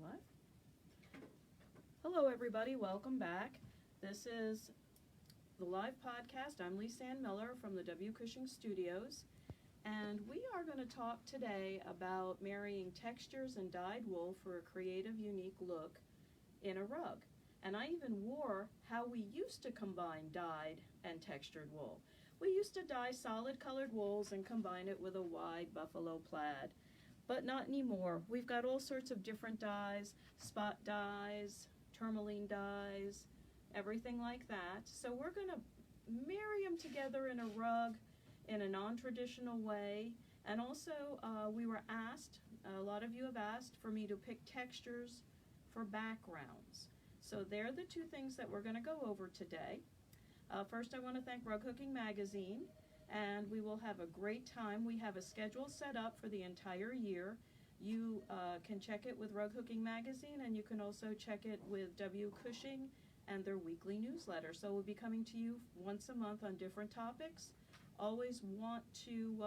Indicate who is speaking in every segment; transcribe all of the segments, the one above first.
Speaker 1: What? Hello everybody, welcome back. This is the live podcast. I'm Lisanne Miller from the W Cushing Studios, and we are going to talk today about marrying textures and dyed wool for a creative, unique look in a rug. And I even wore how we used to combine dyed and textured wool. We used to dye solid colored wools and combine it with a wide buffalo plaid, but not anymore. We've got all sorts of different dyes, spot dyes, tourmaline dyes, everything like that. So we're going to marry them together in a rug in a non-traditional way. And also we were asked, a lot of you have asked for me to pick textures for backgrounds. So they're the two things that we're going to go over today. First, I want to thank Rug Hooking Magazine, and we will have a great time. We have a schedule set up for the entire year. You can check it with Rug Hooking Magazine, and you can also check it with W Cushing and their weekly newsletter. So we'll be coming to you once a month on different topics. Always want to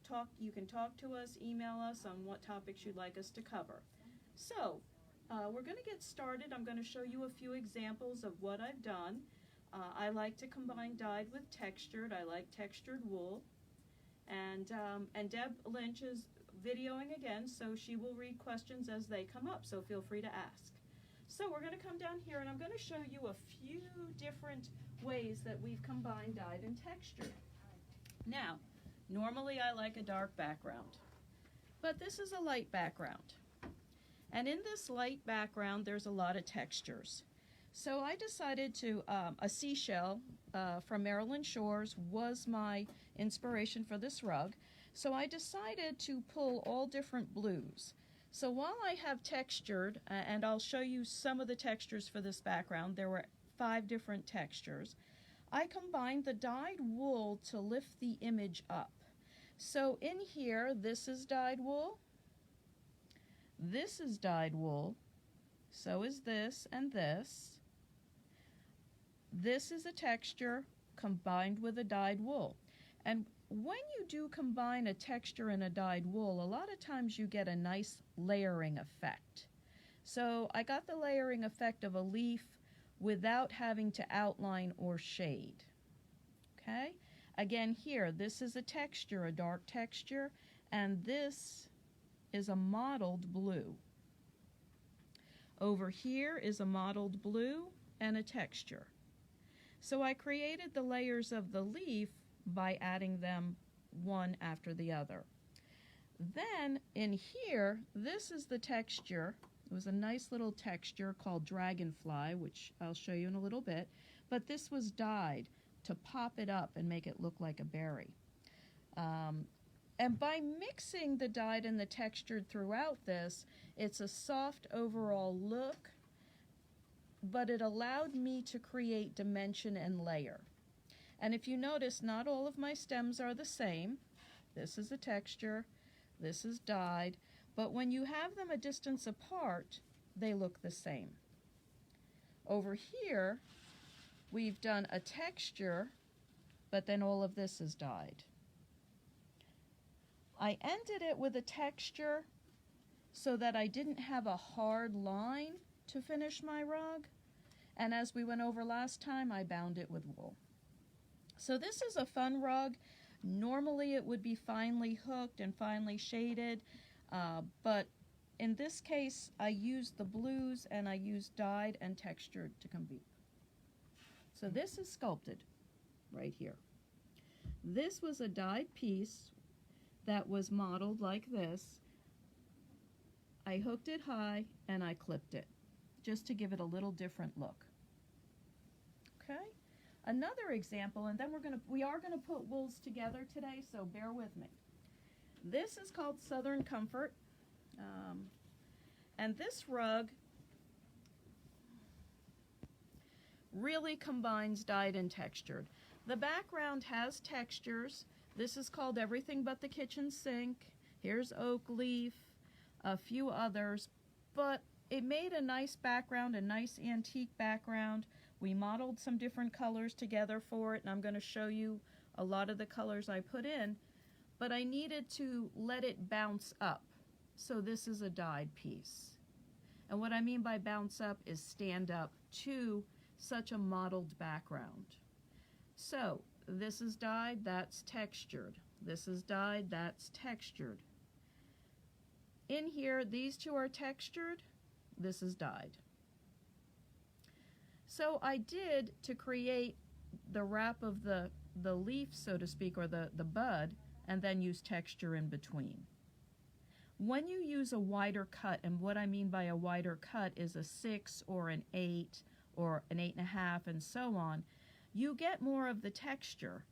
Speaker 1: talk. You can talk to us, email us on what topics you'd like us to cover. So we're going to get started. I'm going to show you a few examples of what I've done. I like to combine dyed with textured. I like textured wool. And Deb Lynch is videoing again, so she will read questions as they come up, so feel free to ask. So we're going to come down here, and I'm going to show you a few different ways that we've combined dyed and textured. Now, normally I like a dark background, but this is a light background. And in this light background, there's a lot of textures. So I decided to, a seashell from Maryland Shores was my inspiration for this rug. So I decided to pull all different blues. So while I have textured, and I'll show you some of the textures for this background, there were 5 different textures, I combined the dyed wool to lift the image up. So in here, this is dyed wool, this is dyed wool, so is this and this. This is a texture combined with a dyed wool. And when you do combine a texture and a dyed wool, a lot of times you get a nice layering effect. So I got the layering effect of a leaf without having to outline or shade. Okay? Again here, this is a texture, a dark texture, and this is a mottled blue. Over here is a mottled blue and a texture. So I created the layers of the leaf by adding them one after the other. Then in here, this is the texture. It was a nice little texture called Dragonfly, which I'll show you in a little bit, but this was dyed to pop it up and make it look like a berry. And by mixing the dyed and the textured throughout this, it's a soft overall look, but it allowed me to create dimension and layer. And if you notice, not all of my stems are the same. This is a texture, this is dyed, but when you have them a distance apart, they look the same. Over here, we've done a texture, but then all of this is dyed. I ended it with a texture so that I didn't have a hard line to finish my rug, and as we went over last time, I bound it with wool. So this is a fun rug. Normally it would be finely hooked and finely shaded, but in this case I used the blues and I used dyed and textured to compete. So this is sculpted right here. This was a dyed piece that was modeled like this. I hooked it high and I clipped it just to give it a little different look. Okay? Another example, and then we are gonna put wools together today, so bear with me. This is called Southern Comfort, and this rug really combines dyed and textured. The background has textures. This is called Everything But the Kitchen Sink. Here's Oak Leaf, a few others, but it made a nice background, a nice antique background. We modeled some different colors together for it, and I'm going to show you a lot of the colors I put in, but I needed to let it bounce up. So this is a dyed piece. And what I mean by bounce up is stand up to such a mottled background. So this is dyed, that's textured. This is dyed, that's textured. In here, these two are textured, this is dyed. So I did, to create the wrap of the leaf, so to speak, or the bud, and then use texture in between. When you use a wider cut, and what I mean by a wider cut is a 6 or an 8 or an 8.5 and so on, you get more of the texture.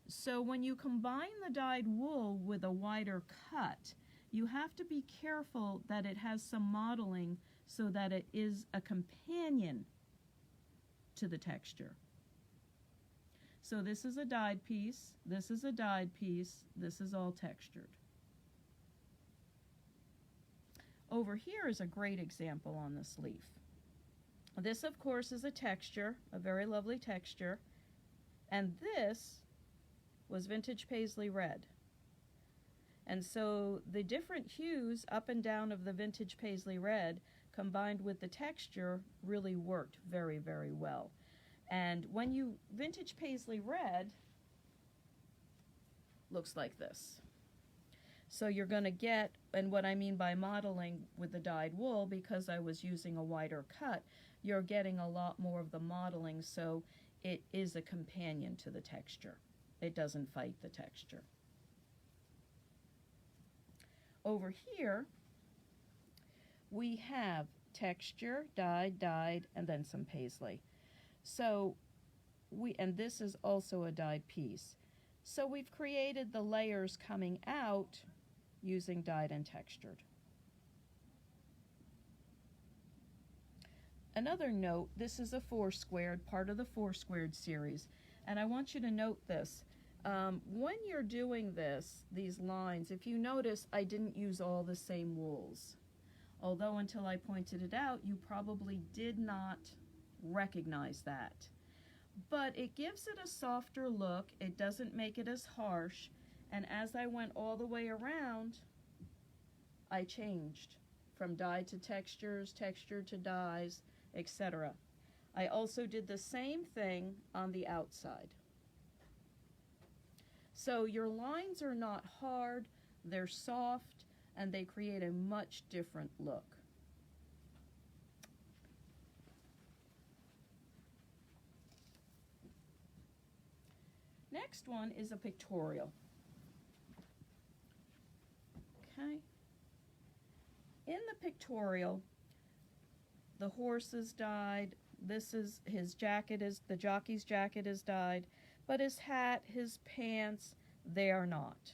Speaker 1: So when you combine the dyed wool with a wider cut, you have to be careful that it has some modeling so that it is a companion to the texture. So this is a dyed piece, this is a dyed piece, this is all textured. Over here is a great example on this leaf. This, of course, is a texture, a very lovely texture, and this was vintage paisley red. And so the different hues up and down of the vintage paisley red combined with the texture really worked very, very well. And when you vintage paisley red looks like this. So you're going to get, and what I mean by modeling with the dyed wool, because I was using a wider cut, you're getting a lot more of the modeling, so it is a companion to the texture. It doesn't fight the texture. Over here, we have texture, dyed, and then some paisley. So and this is also a dyed piece. So we've created the layers coming out using dyed and textured. Another note, this is a 4-squared, part of the 4-squared series, and I want you to note this. When you're doing these lines, if you notice, I didn't use all the same wools. Although until I pointed it out, you probably did not recognize that. But it gives it a softer look, it doesn't make it as harsh, and as I went all the way around, I changed from dye to textures, texture to dyes, etc. I also did the same thing on the outside. So your lines are not hard, they're soft, and they create a much different look. Next one is a pictorial. Okay. In the pictorial, the horse is dyed, this is his jacket, the jockey's jacket is dyed, but his hat, his pants, they are not.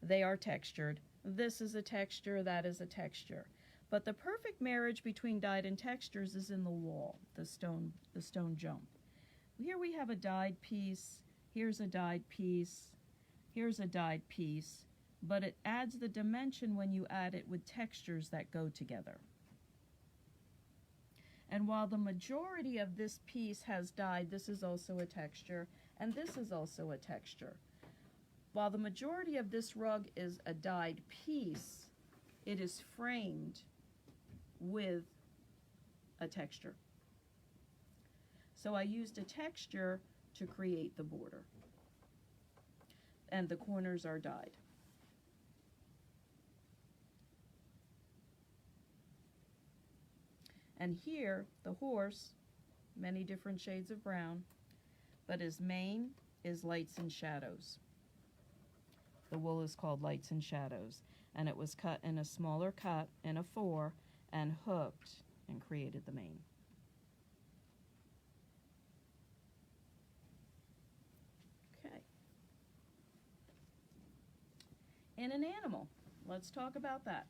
Speaker 1: They are textured. This is a texture, that is a texture. But the perfect marriage between dyed and textures is in the wall, the stone jump. Here we have a dyed piece, here's a dyed piece, here's a dyed piece, but it adds the dimension when you add it with textures that go together. And while the majority of this piece has dyed, this is also a texture, and this is also a texture. While the majority of this rug is a dyed piece, it is framed with a texture. So I used a texture to create the border. And the corners are dyed. And here, the horse, many different shades of brown, but his mane is lights and shadows. The wool is called lights and shadows, and it was cut in a smaller cut in a 4 and hooked and created the mane. Okay. In an animal, let's talk about that.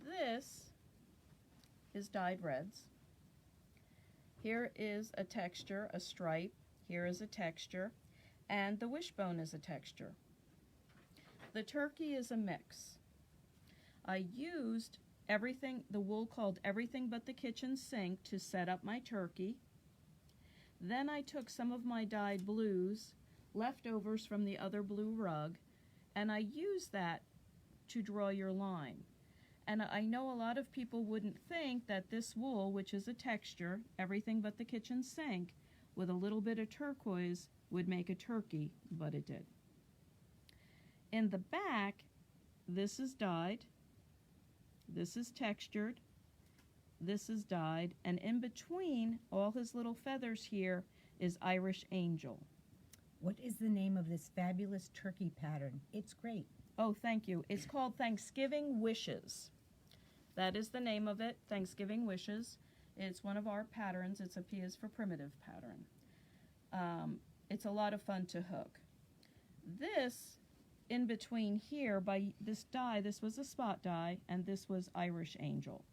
Speaker 1: This is dyed reds. Here is a texture, a stripe. Here is a texture. And the wishbone is a texture. The turkey is a mix. I used the wool called Everything But the Kitchen Sink to set up my turkey. Then I took some of my dyed blues, leftovers from the other blue rug, and I used that to draw your line. And I know a lot of people wouldn't think that this wool, which is a texture, everything but the kitchen sink, with a little bit of turquoise would make a turkey, but it did. In the back, this is dyed, this is textured, this is dyed, and in between all his little feathers here is Irish Angel.
Speaker 2: What is the name of this fabulous turkey pattern? It's great.
Speaker 1: Oh, thank you. It's called Thanksgiving Wishes. That is the name of it, Thanksgiving Wishes. It's one of our patterns. It's a P is for primitive pattern. It's a lot of fun to hook. This, in between here, by this dye, this was a spot dye, and this was Irish Angel.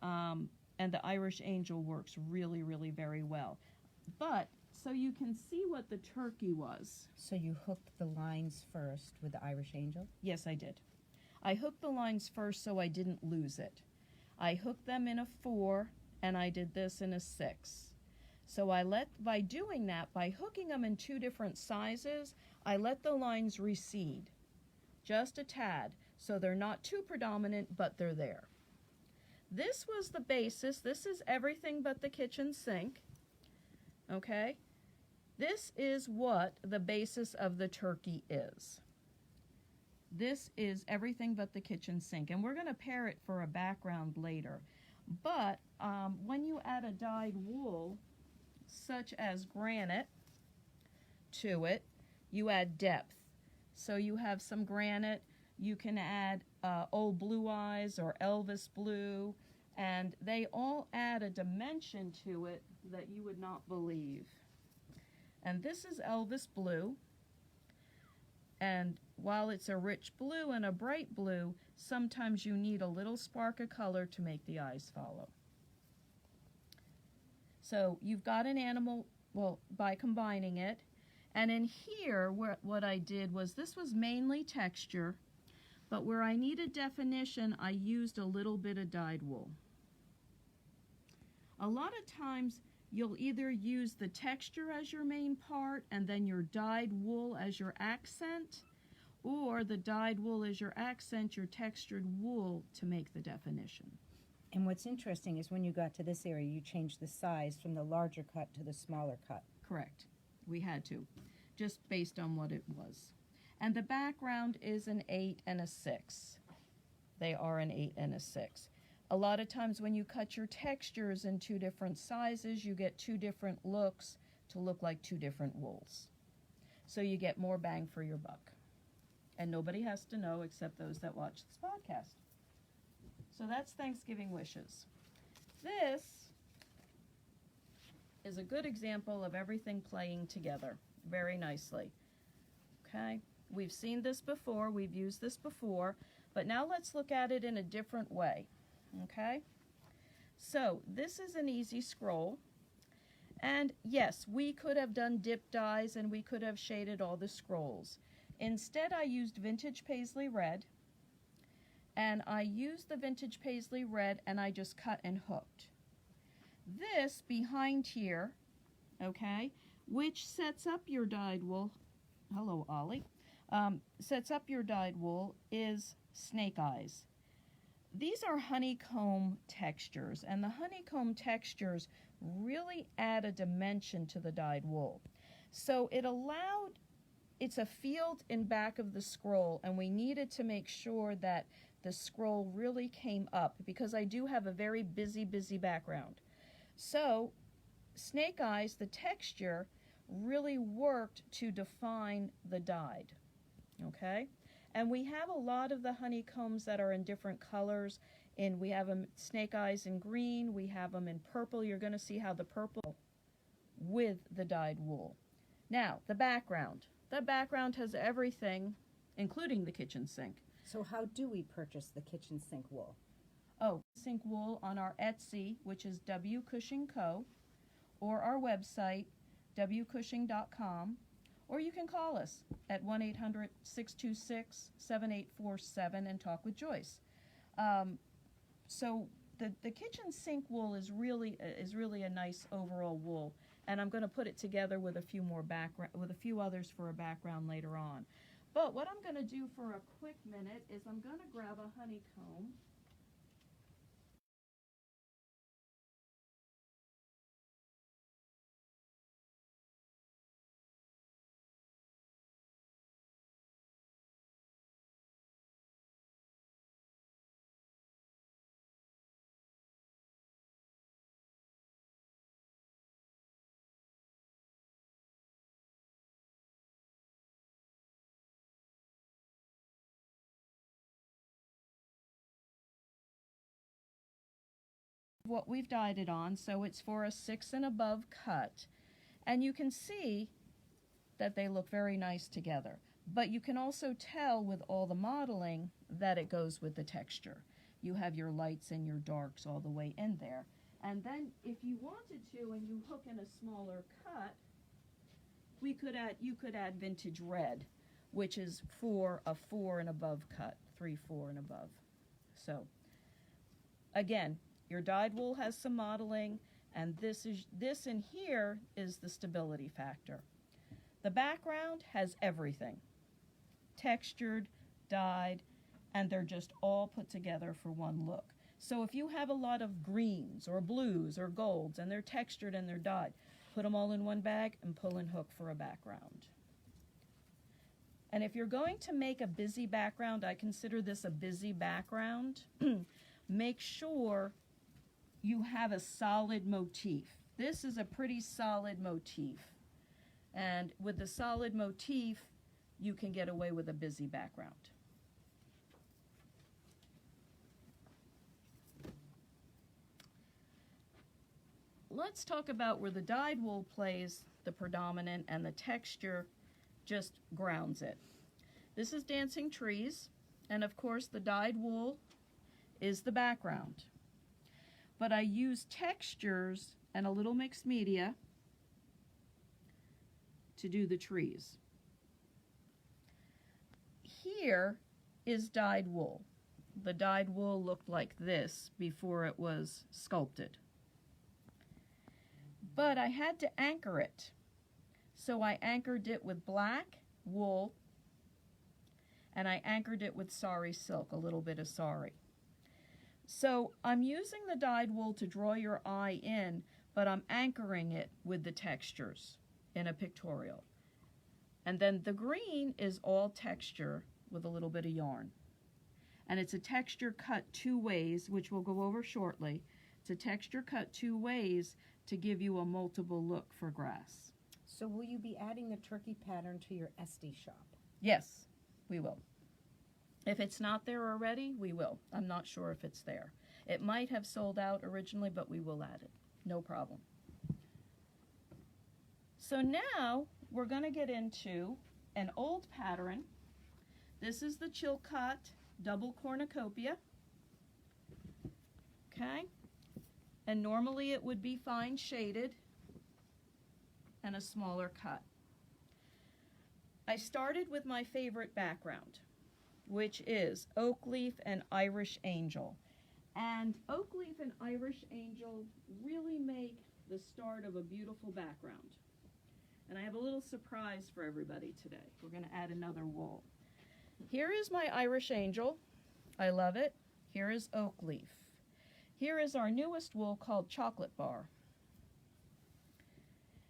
Speaker 1: And the Irish Angel works really, really very well. But, so you can see what the turkey was.
Speaker 2: So you hooked the lines first with the Irish Angel?
Speaker 1: Yes, I did. I hooked the lines first so I didn't lose it. I hooked them in a 4, and I did this in a 6. So by doing that, by hooking them in 2 different sizes, I let the lines recede, just a tad, so they're not too predominant, but they're there. This was the basis. This is everything but the kitchen sink, okay? This is what the basis of the turkey is. This is everything but the kitchen sink, and we're going to pair it for a background later. But when you add a dyed wool, such as granite, to it, you add depth. So you have some granite, you can add Old Blue Eyes or Elvis Blue, and they all add a dimension to it that you would not believe. And this is Elvis Blue, and while it's a rich blue and a bright blue, sometimes you need a little spark of color to make the eyes follow. So you've got an animal, well, by combining it. And in here, what I did was, this was mainly texture, but where I needed definition, I used a little bit of dyed wool. A lot of times, you'll either use the texture as your main part and then your dyed wool as your accent, or the dyed wool as your accent, your textured wool to make the definition.
Speaker 2: And what's interesting is when you got to this area, you changed the size from the larger cut to the smaller cut.
Speaker 1: Correct. We had to, just based on what it was. And the background is an 8 and a 6. They are an 8 and a 6. A lot of times when you cut your textures in 2 different sizes, you get 2 different looks to look like 2 different wools. So you get more bang for your buck. And nobody has to know except those that watch this podcast. So that's Thanksgiving Wishes. This is a good example of everything playing together very nicely. Okay? We've seen this before, we've used this before, but now let's look at it in a different way. Okay? So this is an easy scroll. And yes, we could have done dip dyes and we could have shaded all the scrolls. Instead, I used vintage paisley red. And I used the vintage paisley red and I just cut and hooked. This behind here, okay, which sets up your dyed wool, hello Ollie, sets up your dyed wool is snake eyes. These are honeycomb textures, and the honeycomb textures really add a dimension to the dyed wool. So it's a field in back of the scroll, and we needed to make sure that the scroll really came up because I do have a very busy background. So snake eyes, the texture, really worked to define the dyed, okay? And we have a lot of the honeycombs that are in different colors. And we have them snake eyes in green, we have them in purple. You're going to see how the purple with the dyed wool. Now, the background. The background has everything, including the kitchen sink.
Speaker 2: So how do we purchase the kitchen sink wool?
Speaker 1: Oh, sink wool on our Etsy, which is W Cushing Co, or our website, wcushing.com, or you can call us at 1-800-626-7847 and talk with Joyce. So the kitchen sink wool is really a nice overall wool, and I'm going to put it together with a few others for a background later on. But what I'm going to do for a quick minute is I'm going to grab a honeycomb, what we've dyed it on, so it's for a 6 and above cut. And you can see that they look very nice together. But you can also tell with all the modeling that it goes with the texture. You have your lights and your darks all the way in there. And then if you wanted to and you hook in a smaller cut, you could add vintage red, which is for a 4 and above cut, 3, 4 and above. So again, your dyed wool has some modeling, and this in here is the stability factor. The background has everything. Textured, dyed, and they're just all put together for one look. So if you have a lot of greens or blues or golds and they're textured and they're dyed, put them all in one bag and pull and hook for a background. And if you're going to make a busy background, I consider this a busy background, make sure you have a solid motif. This is a pretty solid motif. And with the solid motif, you can get away with a busy background. Let's talk about where the dyed wool plays the predominant and the texture just grounds it. This is Dancing Trees, and of course the dyed wool is the background. But I use textures and a little mixed media to do the trees. Here is dyed wool. The dyed wool looked like this before it was sculpted. But I had to anchor it. So I anchored it with black wool, and I anchored it with sari silk, a little bit of sari. So I'm using the dyed wool to draw your eye in, but I'm anchoring it with the textures in a pictorial. And then the green is all texture with a little bit of yarn. And it's a texture cut 2 ways, which we'll go over shortly. It's a texture cut 2 ways to give you a multiple look for grass.
Speaker 2: So will you be adding the turkey pattern to your Etsy shop?
Speaker 1: Yes, we will. If it's not there already, we will. I'm not sure if it's there. It might have sold out originally, but we will add it. No problem. So now we're going to get into an old pattern. This is the Chilcott double cornucopia. Okay? And normally it would be fine shaded and a smaller cut. I started with my favorite background, which is Oak Leaf and Irish Angel. And Oak Leaf and Irish Angel really make the start of a beautiful background. And I have a little surprise for everybody today. We're going to add another wool. Here is my Irish Angel. I love it. Here is Oak Leaf. Here is our newest wool called Chocolate Bar.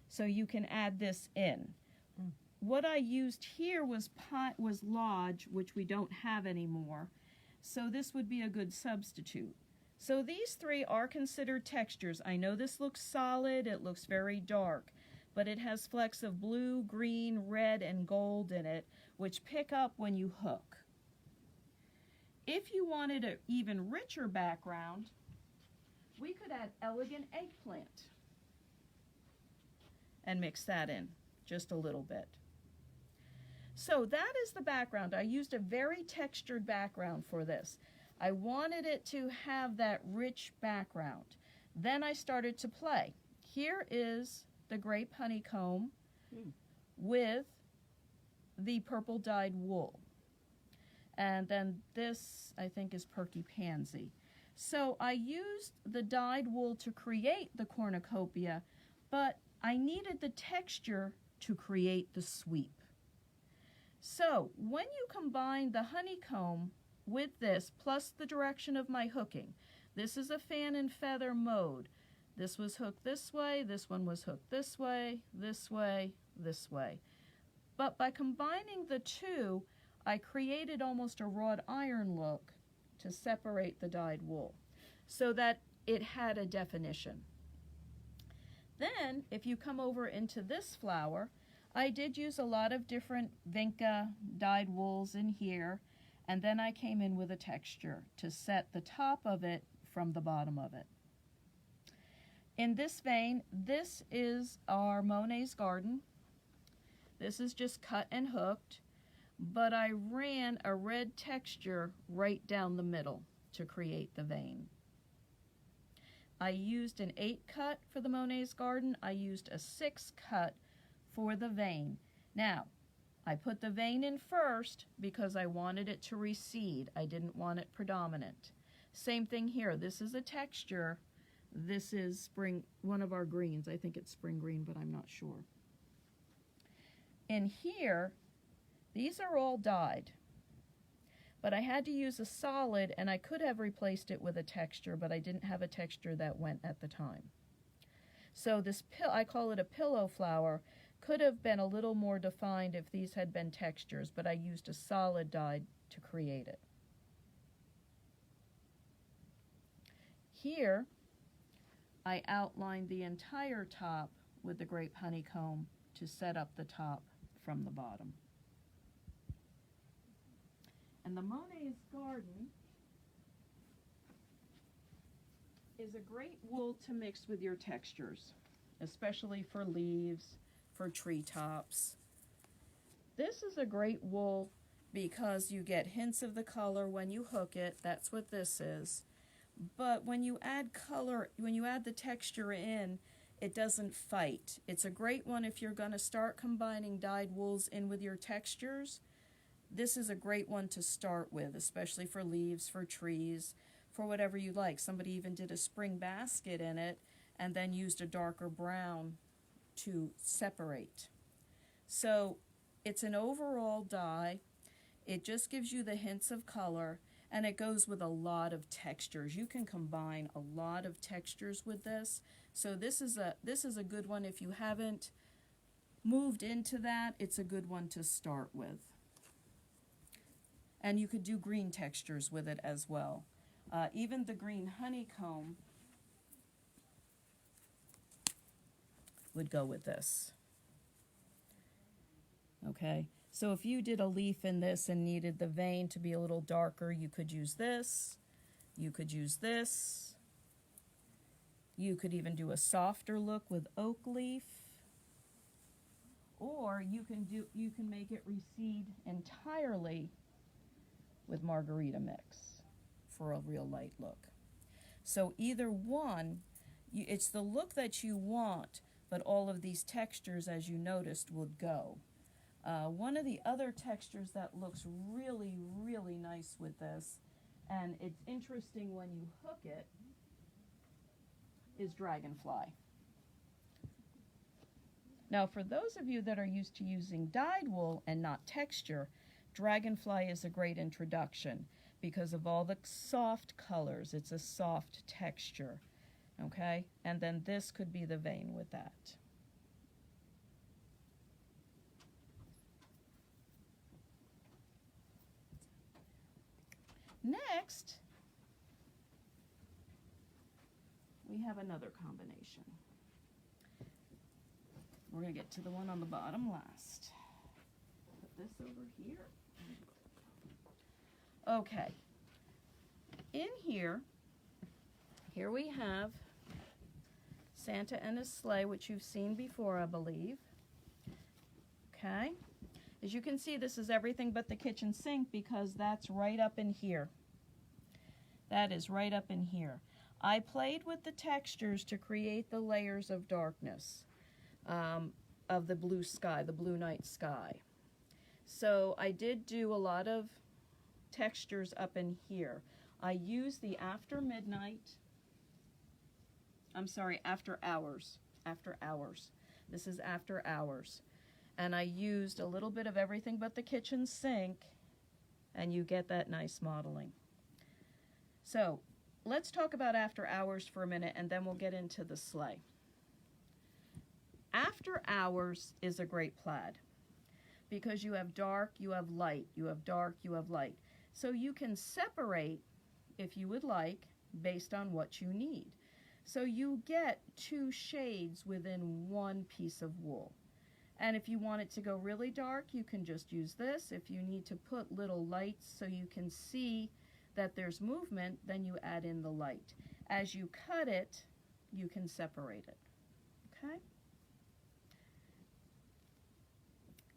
Speaker 1: So you can add this in. What I used here was Lodge, which we don't have anymore. So this would be a good substitute. So these 3 are considered textures. I know this looks solid, it looks very dark, but it has flecks of blue, green, red, and gold in it, which pick up when you hook. If you wanted an even richer background, we could add Elegant Eggplant and mix that in just a little bit. So that is the background. I used a very textured background for this. I wanted it to have that rich background. Then I started to play. Here is the Grape Honeycomb with the purple dyed wool. And then this, I think, is Perky Pansy. So I used the dyed wool to create the cornucopia, but I needed the texture to create the sweep. So when you combine the honeycomb with this, plus the direction of my hooking, this is a fan and feather mode. This was hooked this way, this one was hooked this way, this way, this way. But by combining the 2, I created almost a wrought iron look to separate the dyed wool so that it had a definition. Then, if you come over into this flower, I did use a lot of different Vinca dyed wools in here, and then I came in with a texture to set the top of it from the bottom of it. In this vein, this is our Monet's Garden. This is just cut and hooked, but I ran a red texture right down the middle to create the vein. I used an 8 cut for the Monet's Garden. I used a 6 cut for the vein. Now, I put the vein in first because I wanted it to recede. I didn't want it predominant. Same thing here. This is a texture. This is spring, one of our greens. I think it's spring green, but I'm not sure. In here, these are all dyed. But I had to use a solid, and I could have replaced it with a texture, but I didn't have a texture that went at the time. So this, I call it a pillow flower, could have been a little more defined if these had been textures, but I used a solid dye to create it. Here, I outlined the entire top with the Grape Honeycomb to set up the top from the bottom. And the Monet's Garden is a great wool to mix with your textures, especially for leaves, for treetops. This is a great wool because you get hints of the color when you hook it. That's what this is. But when you add color, when you add the texture in, it doesn't fight. It's a great one if you're going to start combining dyed wools in with your textures. This is a great one to start with, especially for leaves, for trees, for whatever you like. Somebody even did a spring basket in it and then used a darker brown to separate. So it's an overall dye. It just gives you the hints of color, and it goes with a lot of textures. You can combine a lot of textures with this. So this is a good one. If you haven't moved into that, it's a good one to start with. And you could do green textures with it as well. Even the green honeycomb would go with this. Okay, so if you did a leaf in this and needed the vein to be a little darker, you could use this. You could use this. You could even do a softer look with oak leaf. Or you can make it recede entirely with margarita mix for a real light look. So either one, it's the look that you want, but all of these textures, as you noticed, would go. One of the other textures that looks really, really nice with this, and it's interesting when you hook it, is Dragonfly. Now, for those of you that are used to using dyed wool and not texture, Dragonfly is a great introduction because of all the soft colors. It's a soft texture, okay? And then this could be the vein with that. Next, we have another combination. We're going to get to the one on the bottom last. Put this over here. Okay. In here we have Santa and his sleigh, which you've seen before, I believe. Okay. As you can see, this is everything but the kitchen sink because that's right up in here. That is right up in here. I played with the textures to create the layers of darkness of the blue sky, the blue night sky. So I did do a lot of textures up in here. I used the after hours. This is after hours. And I used a little bit of everything but the kitchen sink, and you get that nice modeling. So let's talk about after hours for a minute, and then we'll get into the sleigh. After hours is a great plaid because you have dark, you have light, you have dark, you have light. So you can separate, if you would like, based on what you need. So you get 2 shades within one piece of wool. And if you want it to go really dark, you can just use this. If you need to put little lights so you can see that there's movement, then you add in the light. As you cut it, you can separate it. Okay?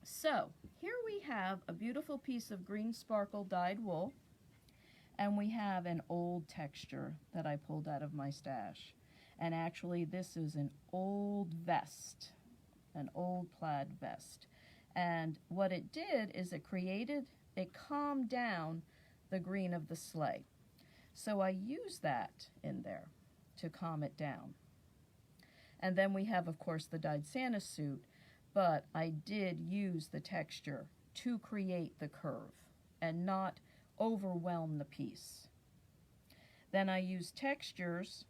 Speaker 1: So, here we have a beautiful piece of green sparkle dyed wool, and we have an old texture that I pulled out of my stash. And actually, this is an old vest, an old plaid vest. And what it did is it calmed down the green of the sleigh. So I used that in there to calm it down. And then we have, of course, the dyed Santa suit, but I did use the texture to create the curve and not overwhelm the piece. Then I used textures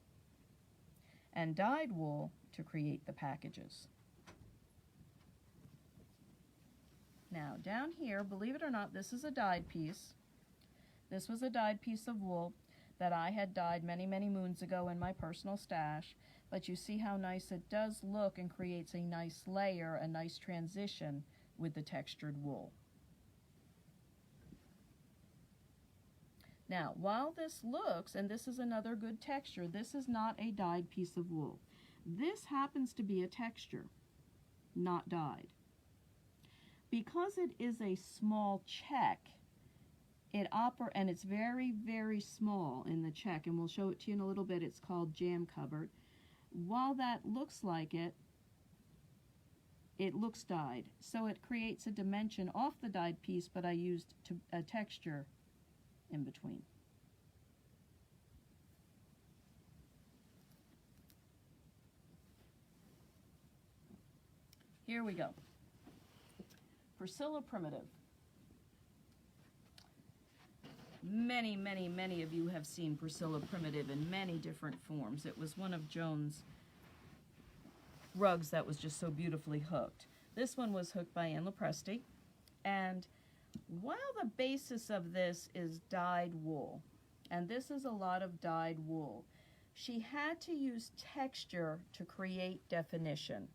Speaker 1: and dyed wool to create the packages. Now down here, believe it or not, this is a dyed piece. This was a dyed piece of wool that I had dyed many, many moons ago in my personal stash, but you see how nice it does look and creates a nice layer, a nice transition with the textured wool. Now, while this looks, and this is another good texture, this is not a dyed piece of wool. This happens to be a texture, not dyed. Because it is a small check, and it's very, very small in the check, and we'll show it to you in a little bit. It's called Jam Cupboard. While that looks like it, it looks dyed. So it creates a dimension off the dyed piece, but I used a texture in between. Here we go. Priscilla Primitive. Many, many, many of you have seen Priscilla Primitive in many different forms. It was one of Joan's rugs that was just so beautifully hooked. This one was hooked by Ann Lopresti, and while the basis of this is dyed wool, and this is a lot of dyed wool, she had to use texture to create definition.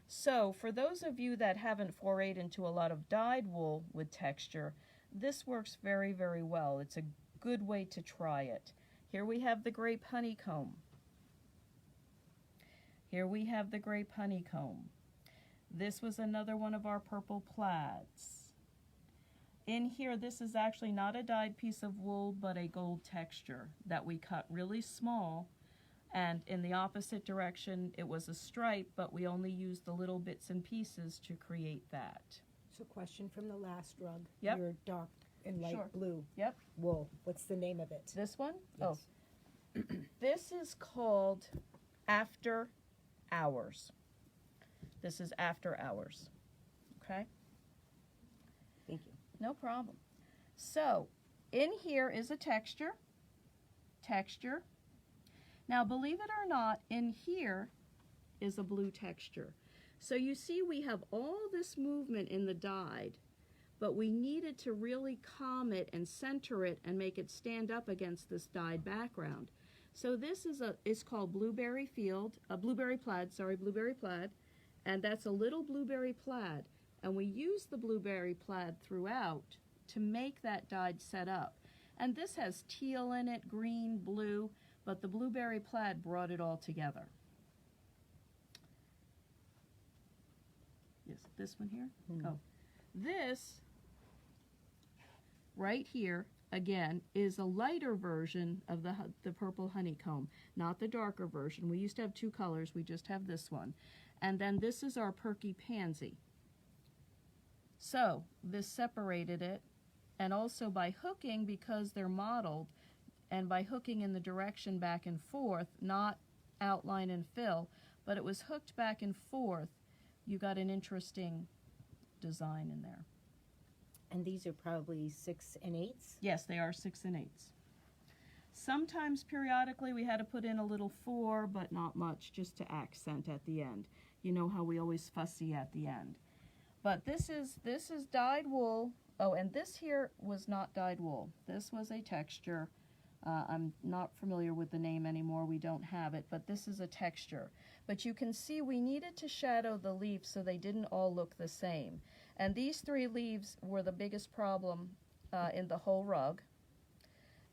Speaker 1: So for those of you that haven't forayed into a lot of dyed wool with texture, this works very, very well. It's a good way to try it. Here we have the Grape Honeycomb. Here we have the Grape Honeycomb. This was another one of our purple plaids. In here, this is actually not a dyed piece of wool, but a gold texture that we cut really small. And in the opposite direction, it was a stripe, but we only used the little bits and pieces to create that.
Speaker 2: So question from the last rug.
Speaker 1: Yep.
Speaker 2: Your dark and light
Speaker 1: Sure.
Speaker 2: blue
Speaker 1: Yep.
Speaker 2: wool. What's the name of it?
Speaker 1: This one?
Speaker 2: Yes.
Speaker 1: Oh. This is called After Hours. This is After Hours. Okay?
Speaker 2: Thank you.
Speaker 1: No problem. So, in here is a texture. Texture. Now, believe it or not, in here is a blue texture. So you see we have all this movement in the dyed, but we needed to really calm it and center it and make it stand up against this dyed background. So this is called Blueberry Plaid, and that's a little blueberry plaid. And we use the blueberry plaid throughout to make that dyed set up. And this has teal in it, green, blue, but the blueberry plaid brought it all together. Yes, this one here?
Speaker 2: Mm-hmm.
Speaker 1: Oh. This, right here, again, is a lighter version of the purple honeycomb, not the darker version. We used to have two colors, we just have this one. And then this is our perky pansy. So, this separated it, and also by hooking, because they're modeled, and by hooking in the direction back and forth, not outline and fill, but it was hooked back and forth, you got an interesting design in there.
Speaker 2: And these are probably 6 1/8?
Speaker 1: Yes, they are 6 1/8. Sometimes periodically we had to put in a little 4, but not much, just to accent at the end. You know how we always fussy at the end. But this is dyed wool. Oh, and this here was not dyed wool. This was a texture. I'm not familiar with the name anymore. We don't have it, but this is a texture. But you can see we needed to shadow the leaves so they didn't all look the same. And these 3 leaves were the biggest problem in the whole rug.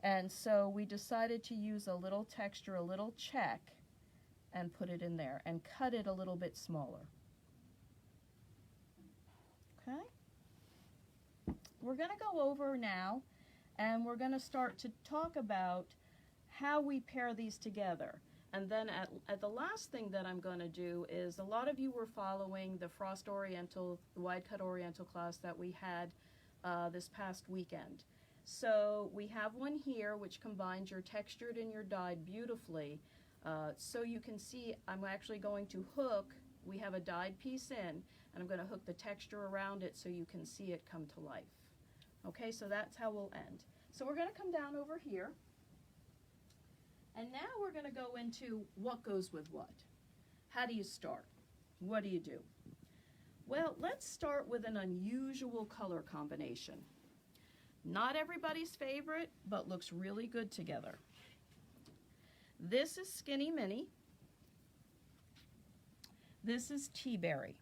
Speaker 1: And so we decided to use a little texture, a little check, and put it in there and cut it a little bit smaller. Okay? We're going to go over now and we're going to start to talk about how we pair these together. And then at the last thing that I'm going to do is, a lot of you were following the Frost Oriental, the wide cut Oriental class that we had this past weekend. So we have one here which combines your textured and your dyed beautifully. So you can see I'm actually going to hook, we have a dyed piece in, and I'm going to hook the texture around it so you can see it come to life. Okay, so that's how we'll end. So we're going to come down over here. And now we're going to go into what goes with what. How do you start? What do you do? Well, let's start with an unusual color combination. Not everybody's favorite, but looks really good together. This is Skinny Mini. This is Tea Berry.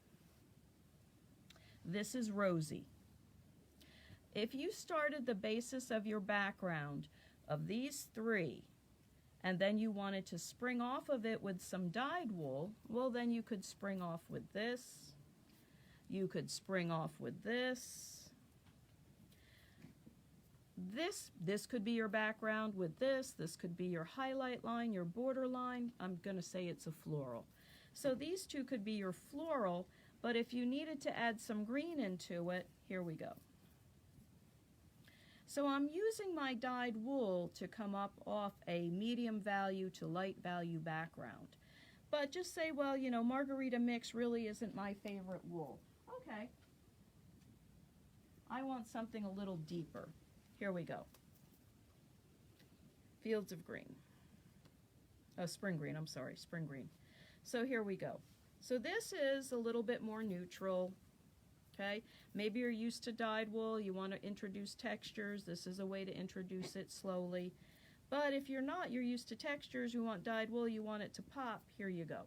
Speaker 1: This is Rosy. If you started the basis of your background of these three, and then you wanted to spring off of it with some dyed wool, well, then you could spring off with this. You could spring off with this. This could be your background with this. This could be your highlight line, your border line. I'm going to say it's a floral. So these two could be your floral, but if you needed to add some green into it, here we go. So I'm using my dyed wool to come up off a medium value to light value background. But just say, well, you know, Margarita Mix really isn't my favorite wool. Okay. I want something a little deeper. Here we go. Fields of Green. Oh, Spring Green, I'm sorry, Spring Green. So here we go. So this is a little bit more neutral. Okay, maybe you're used to dyed wool, you want to introduce textures. This is a way to introduce it slowly. But if you're not, you're used to textures, you want dyed wool, you want it to pop, here you go.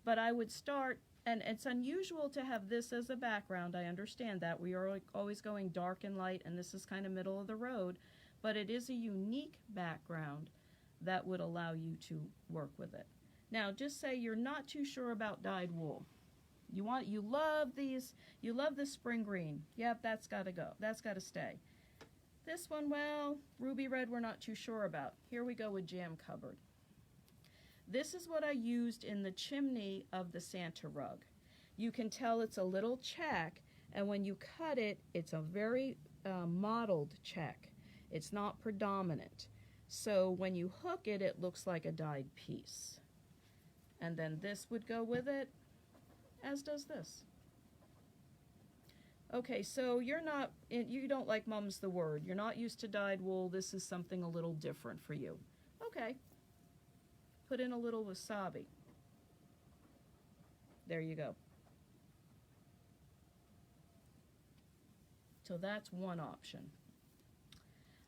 Speaker 1: But I would start, and it's unusual to have this as a background, I understand that. We are always going dark and light, and this is kind of middle of the road, but it is a unique background that would allow you to work with it. Now, just say you're not too sure about dyed wool. You love these, you love the spring green. Yep, that's got to go. That's got to stay. This one, well, ruby red we're not too sure about. Here we go with Jam Cupboard. This is what I used in the chimney of the Santa rug. You can tell it's a little check, and when you cut it, it's a very mottled check. It's not predominant. So when you hook it, it looks like a dyed piece. And then this would go with it, as does this. Okay, so you don't like mum's the word. You're not used to dyed wool. This is something a little different for you. Okay. Put in a little wasabi. There you go. So that's one option.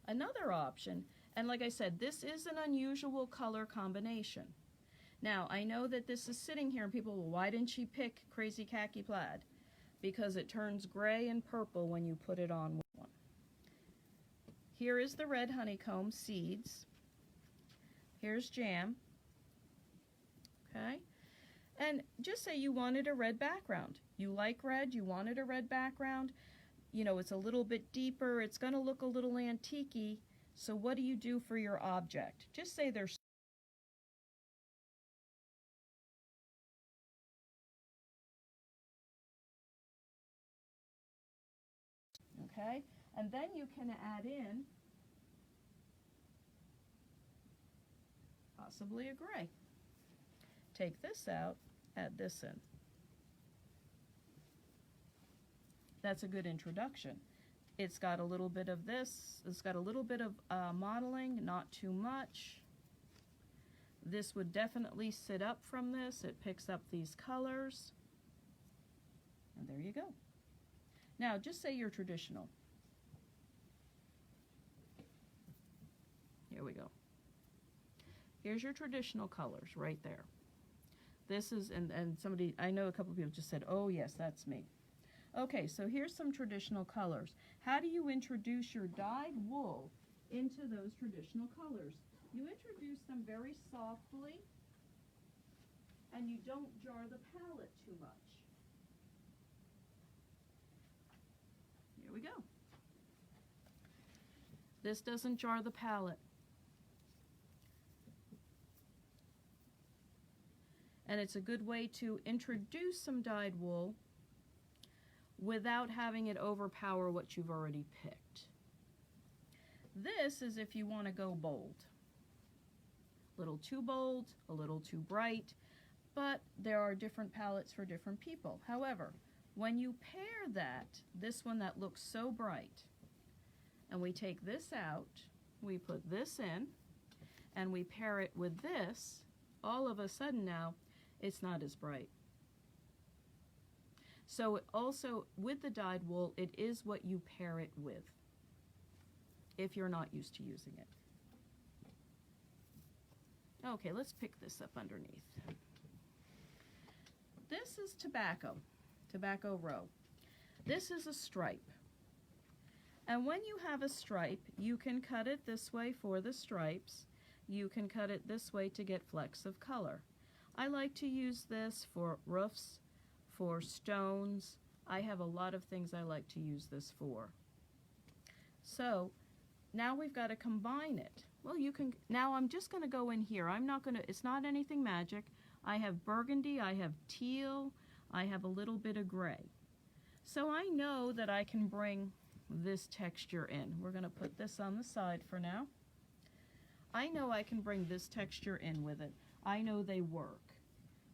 Speaker 1: Another option, and like I said, this is an unusual color combination. Now, I know that this is sitting here and people, well, why didn't she pick Crazy Khaki Plaid? Because it turns gray and purple when you put it on one. Here is the red honeycomb seeds. Here's Jam. Okay? And just say you wanted a red background. You like red, you wanted a red background. You know, it's a little bit deeper, it's going to look a little antique-y. So what do you do for your object? Just say there's okay? And then you can add in possibly a gray. Take this out, add this in. That's a good introduction. It's got a little bit of this, it's got a little bit of modeling, not too much. This would definitely sit up from this. It picks up these colors. And there you go. Now, just say you're traditional. Here we go. Here's your traditional colors right there. This is, and somebody, I know a couple of people just said, oh yes, that's me. Okay, so here's some traditional colors. How do you introduce your dyed wool into those traditional colors? You introduce them very softly, and you don't jar the palette too much. Here we go. This doesn't jar the palette. And it's a good way to introduce some dyed wool without having it overpower what you've already picked. This is if you want to go bold. A little too bold, a little too bright, but there are different palettes for different people. However, when you pair that, this one that looks so bright, and we take this out, we put this in, and we pair it with this, all of a sudden now, it's not as bright. So also, with the dyed wool, it is what you pair it with, if you're not used to using it. Okay, let's pick this up underneath. This is tobacco row. This is a stripe. And when you have a stripe, you can cut it this way for the stripes. You can cut it this way to get flecks of color. I like to use this for roofs, for stones. I have a lot of things I like to use this for. So now we've got to combine it. Well, you can, now I'm just going to go in here. I'm not going to, it's not anything magic. I have burgundy, I have teal, I have a little bit of gray. So I know that I can bring this texture in. We're going to put this on the side for now. I know I can bring this texture in with it. I know they work.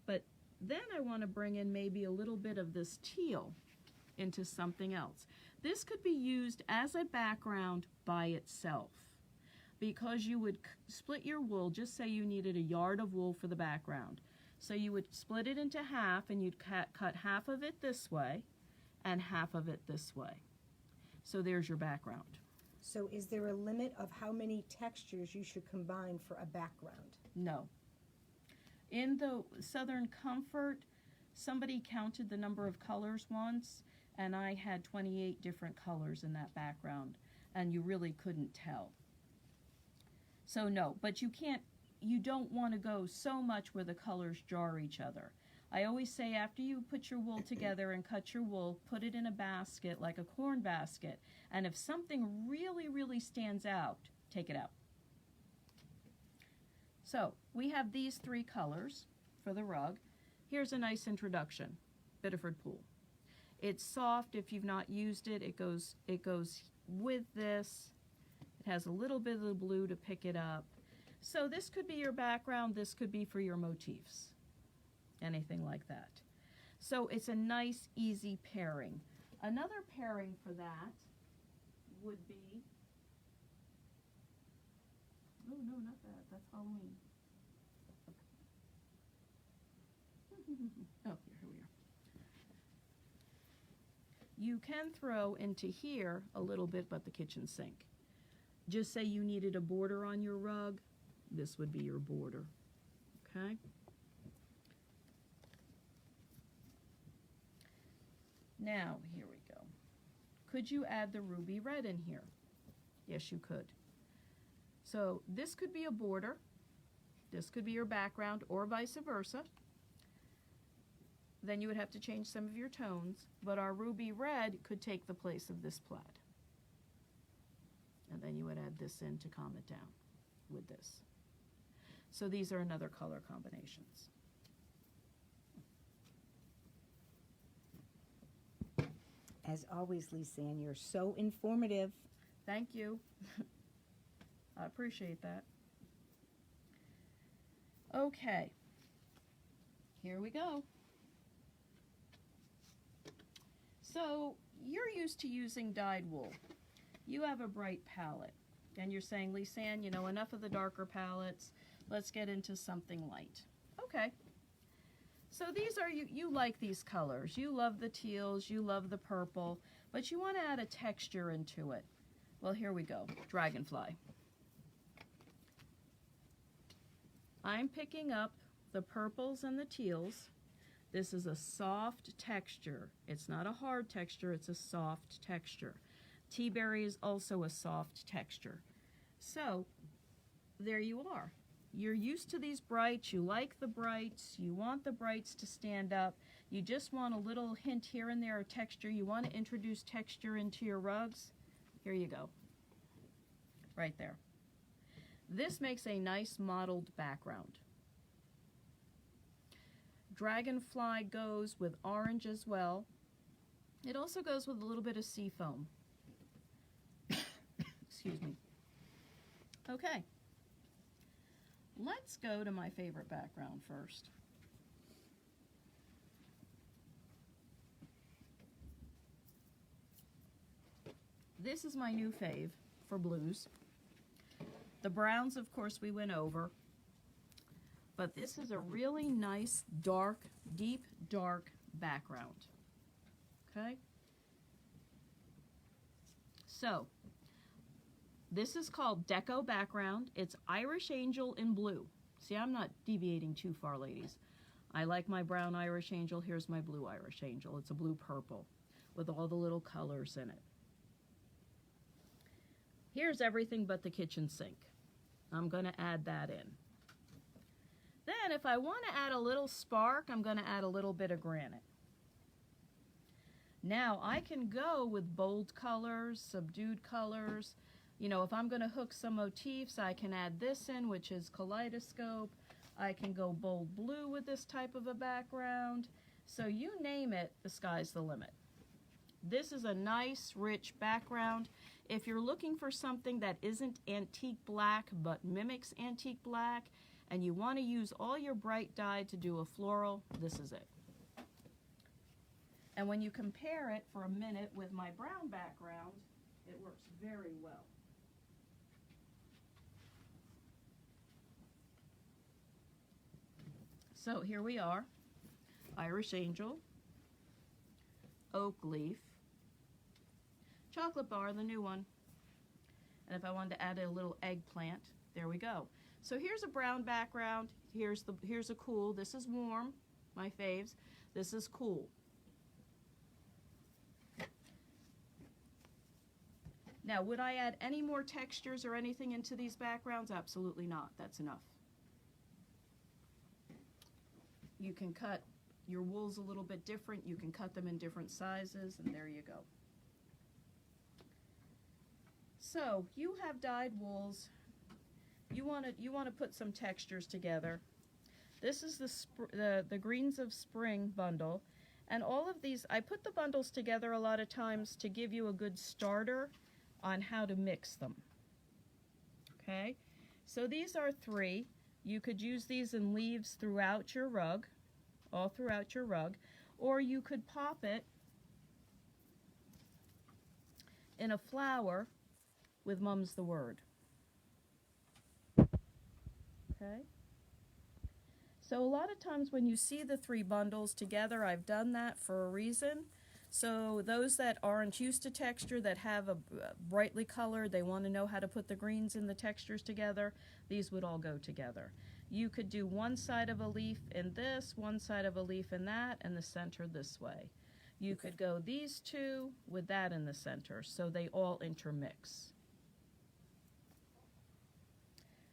Speaker 1: But then I want to bring in maybe a little bit of this teal into something else. This could be used as a background by itself, because you would split your wool. Just say you needed a yard of wool for the background. So you would split it into half, and you'd cut half of it this way and half of it this way. So there's your background.
Speaker 2: So is there a limit of how many textures you should combine for a background?
Speaker 1: No. In the Southern Comfort, somebody counted the number of colors once, and I had 28 different colors in that background, and you really couldn't tell. So no, but you don't want to go so much where the colors jar each other. I always say after you put your wool together and cut your wool, put it in a basket, like a corn basket, and if something really, really stands out, take it out. So we have these three colors for the rug. Here's a nice introduction, Biddeford Pool. It's soft. If you've not used it, it goes with this. It has a little bit of the blue to pick it up. So this could be your background. This could be for your motifs, anything like that. So it's a nice, easy pairing. Another pairing for that would be, oh no, not that, that's Halloween. Oh, here we are. You can throw into here a little bit, but the kitchen sink. Just say you needed a border on your rug, this would be your border, okay? Now, here we go. Could you add the ruby red in here? Yes, you could. So this could be a border, this could be your background, or vice versa. Then you would have to change some of your tones, but our ruby red could take the place of this plaid. And then you would add this in to calm it down with this. So these are another color combinations.
Speaker 2: As always, Lisanne, you're so informative.
Speaker 1: Thank you. I appreciate that. Okay, here we go. So you're used to using dyed wool. You have a bright palette, and you're saying, Lisanne, you know, enough of the darker palettes. Let's get into something light. Okay. So these are, you like these colors. You love the teals, you love the purple, but you want to add a texture into it. Well, here we go. Dragonfly. I'm picking up the purples and the teals. This is a soft texture. It's not a hard texture, it's a soft texture. Tea berry is also a soft texture. So there you are. You're used to these brights, you like the brights, you want the brights to stand up, you just want a little hint here and there of texture, you want to introduce texture into your rugs. Here you go. Right there. This makes a nice mottled background. Dragonfly goes with orange as well. It also goes with a little bit of sea foam. Excuse me. Okay. Let's go to my favorite background first. This is my new fave for blues. The browns, of course, we went over. But this is a really nice, dark, deep, dark background. Okay? So, this is called Deco Background. It's Irish Angel in blue. See, I'm not deviating too far, ladies. I like my brown Irish Angel. Here's my blue Irish Angel. It's a blue-purple with all the little colors in it. Here's everything but the kitchen sink. I'm going to add that in. Then, if I want to add a little spark, I'm going to add a little bit of granite. Now, I can go with bold colors, subdued colors. You know, if I'm going to hook some motifs, I can add this in, which is kaleidoscope. I can go bold blue with this type of a background. So you name it, the sky's the limit. This is a nice, rich background. If you're looking for something that isn't antique black but mimics antique black, and you want to use all your bright dye to do a floral, this is it. And when you compare it for a minute with my brown background, it works very well. So here we are, Irish Angel, oak leaf, chocolate bar, the new one. And if I wanted to add a little eggplant, there we go. So here's a brown background, here's a cool, this is warm, my faves, this is cool. Now, would I add any more textures or anything into these backgrounds? Absolutely not, that's enough. You can cut your wools a little bit different, you can cut them in different sizes, and there you go. So, you have dyed wools. You want to put some textures together. This is the Greens of Spring bundle, and all of these, I put the bundles together a lot of times to give you a good starter on how to mix them. Okay, so these are 3. You could use these in leaves throughout your rug, all throughout your rug, or you could pop it in a flower with Mum's the Word. Okay. So a lot of times when you see the 3 bundles together, I've done that for a reason. So those that aren't used to texture, that have a brightly colored, they want to know how to put the greens and the textures together, these would all go together. You could do one side of a leaf in this, one side of a leaf in that, and the center this way. You could go these 2 with that in the center, so they all intermix.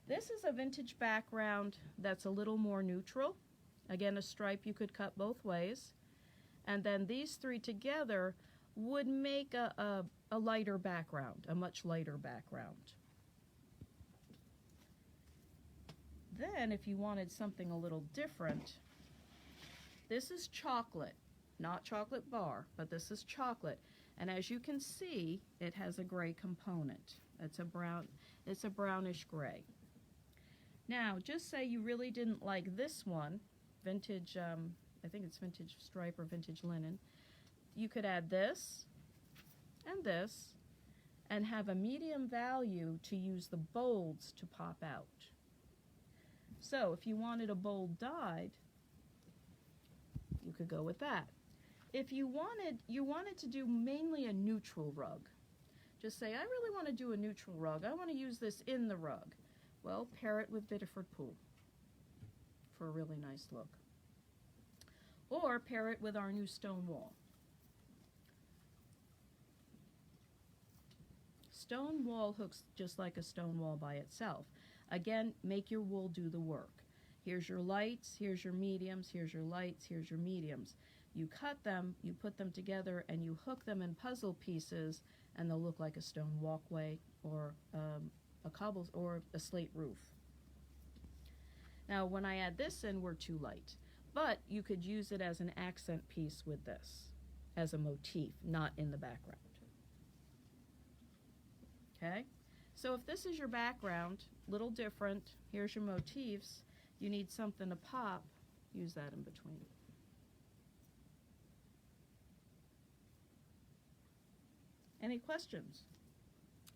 Speaker 1: This is a vintage background that's a little more neutral. Again, a stripe you could cut both ways. And then these 3 together would make a lighter background, a much lighter background. Then, if you wanted something a little different, this is chocolate, not chocolate bar, but this is chocolate. And as you can see, it has a gray component. It's a brownish gray. Now, just say you really didn't like this one, vintage, I think it's vintage stripe or vintage linen. You could add this, and have a medium value to use the bolds to pop out. So, if you wanted a bold dyed, you could go with that. If you wanted to do mainly a neutral rug, just say, I really want to do a neutral rug. I want to use this in the rug. Well, pair it with Biddeford Pool for a really nice look. Or pair it with our new stone wall. Stone wall hooks just like a stone wall by itself. Again, make your wool do the work. Here's your lights, here's your mediums, here's your lights, here's your mediums. You cut them, you put them together, and you hook them in puzzle pieces, and they'll look like a stone walkway or a cobble or a slate roof. Now, when I add this in, we're too light, but you could use it as an accent piece with this, as a motif, not in the background. Okay? So if this is your background, little different, here's your motifs, you need something to pop, use that in between. Any questions?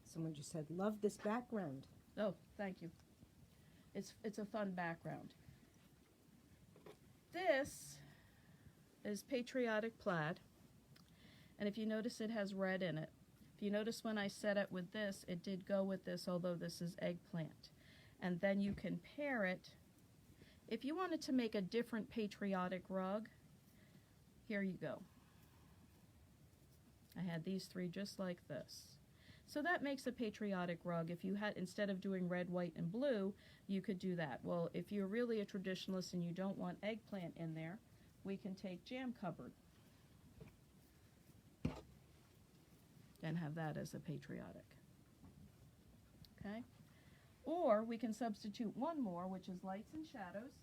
Speaker 2: Someone just said, love this background.
Speaker 1: Oh, thank you. It's a fun background. This is patriotic plaid, and if you notice, it has red in it. If you notice, when I set it with this, it did go with this, although this is eggplant. And then you can pair it. If you wanted to make a different patriotic rug, here you go. I had these three just like this. So that makes a patriotic rug. If you had, instead of doing red, white, and blue, you could do that. Well, if you're really a traditionalist and you don't want eggplant in there, we can take jam cupboard and have that as a patriotic. Okay? Or we can substitute one more, which is lights and shadows.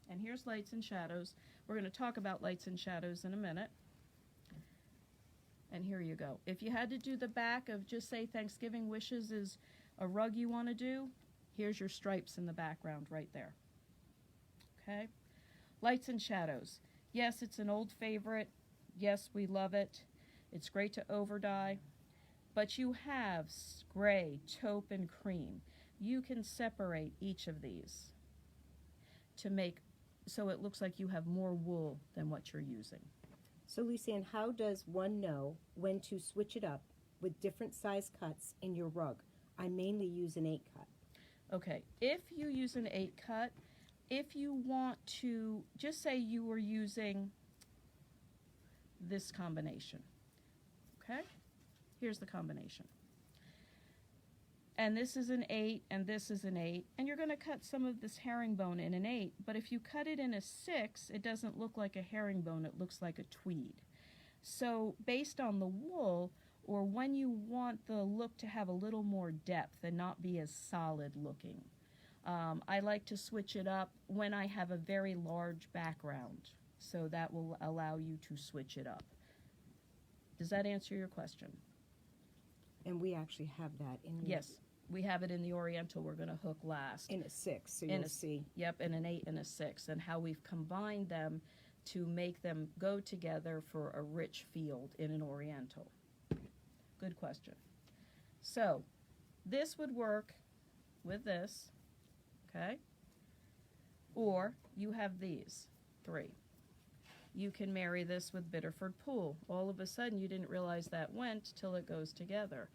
Speaker 1: And here's lights and shadows. We're going to talk about lights and shadows in a minute. And here you go. If you had to do the back of, just say Thanksgiving wishes is a rug you want to do, here's your stripes in the background right there. Okay? Lights and shadows. Yes, it's an old favorite. Yes, we love it. It's great to overdye. But you have gray, taupe, and cream. You can separate each of these to make so it looks like you have more wool than what you're using.
Speaker 2: So, Lisanne, how does one know when to switch it up with different size cuts in your rug? I mainly use an 8 cut.
Speaker 1: Okay, if you use an 8 cut, if you want to, just say you were using this combination, okay? Here's the combination. And this is an 8, and this is an 8, and you're going to cut some of this herringbone in an 8, but if you cut it in a 6, it doesn't look like a herringbone, it looks like a tweed. So based on the wool, or when you want the look to have a little more depth and not be as solid looking, I like to switch it up when I have a very large background, so that will allow you to switch it up. Does that answer your question?
Speaker 2: And we actually have that in the...
Speaker 1: Yes, we have it in the Oriental we're going to hook last.
Speaker 2: In a 6, so you'll see.
Speaker 1: Yep, in an 8 and a 6, and how we've combined them to make them go together for a rich field in an Oriental. Good question. So, this would work with this, okay? Or you have these 3. You can marry this with Biddeford Pool. All of a sudden, you didn't realize that went till it goes together.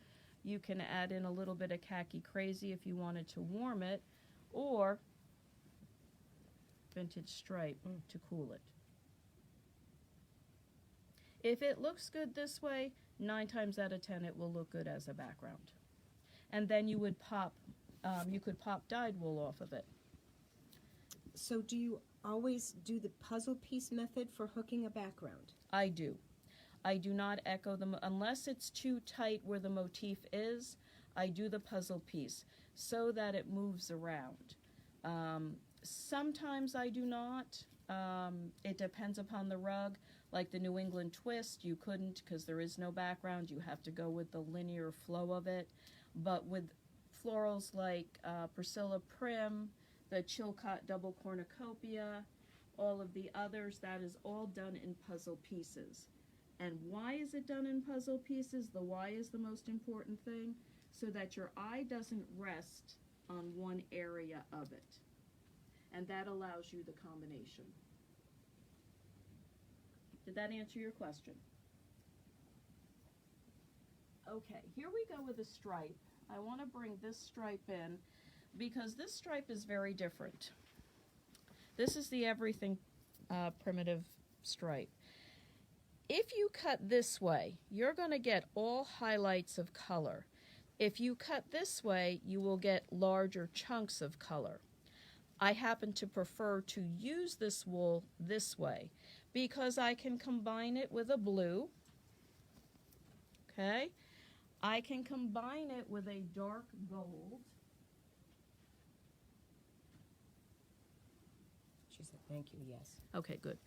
Speaker 1: You can add in a little bit of Khaki Crazy if you wanted to warm it, or Vintage Stripe to cool it. If it looks good this way, 9 times out of 10 it will look good as a background. And then you would pop, you could pop dyed wool off of it.
Speaker 2: So do you always do the puzzle piece method for hooking a background?
Speaker 1: I do. I do not echo them unless it's too tight where the motif is. I do the puzzle piece so that it moves around. Sometimes I do not. It depends upon the rug. Like the New England twist, you couldn't because there is no background. You have to go with the linear flow of it. But with florals like Priscilla Prim, the Chilcott double cornucopia, all of the others, that is all done in puzzle pieces. And why is it done in puzzle pieces? The why is the most important thing, so that your eye doesn't rest on one area of it. And that allows you the combination. Did that answer your question? Okay, here we go with a stripe. I want to bring this stripe in because this stripe is very different. This is the everything primitive stripe. If you cut this way, you're going to get all highlights of color. If you cut this way, you will get larger chunks of color. I happen to prefer to use this wool this way because I can combine it with a blue. Okay? I can combine it with a dark gold.
Speaker 2: She said, thank you, yes.
Speaker 1: Okay, good.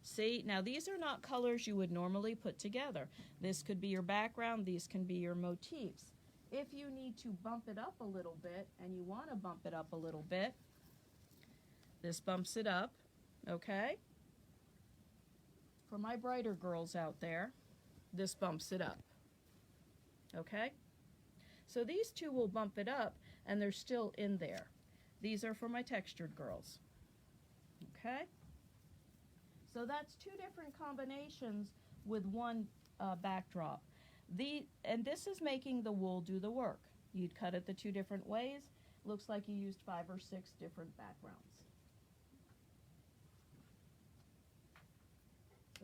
Speaker 1: See, now these are not colors you would normally put together. This could be your background, these can be your motifs. If you need to bump it up a little bit, and you want to bump it up a little bit, this bumps it up, okay? For my brighter girls out there, this bumps it up, okay? So these two will bump it up, and they're still in there. These are for my textured girls, okay? So that's two different combinations with one backdrop. And this is making the wool do the work. You'd cut it the two different ways. Looks like you used 5 or 6 different backgrounds.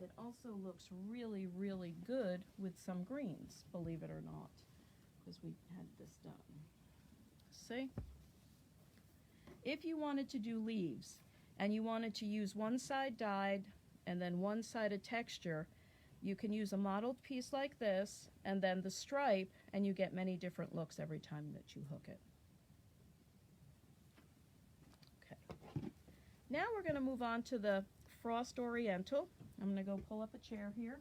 Speaker 1: It also looks really, really good with some greens, believe it or not, because we had this done. See? If you wanted to do leaves, and you wanted to use one side dyed and then one side a texture, you can use a modeled piece like this and then the stripe, and you get many different looks every time that you hook it. Okay. Now we're going to move on to the Frost Oriental. I'm going to go pull up a chair here.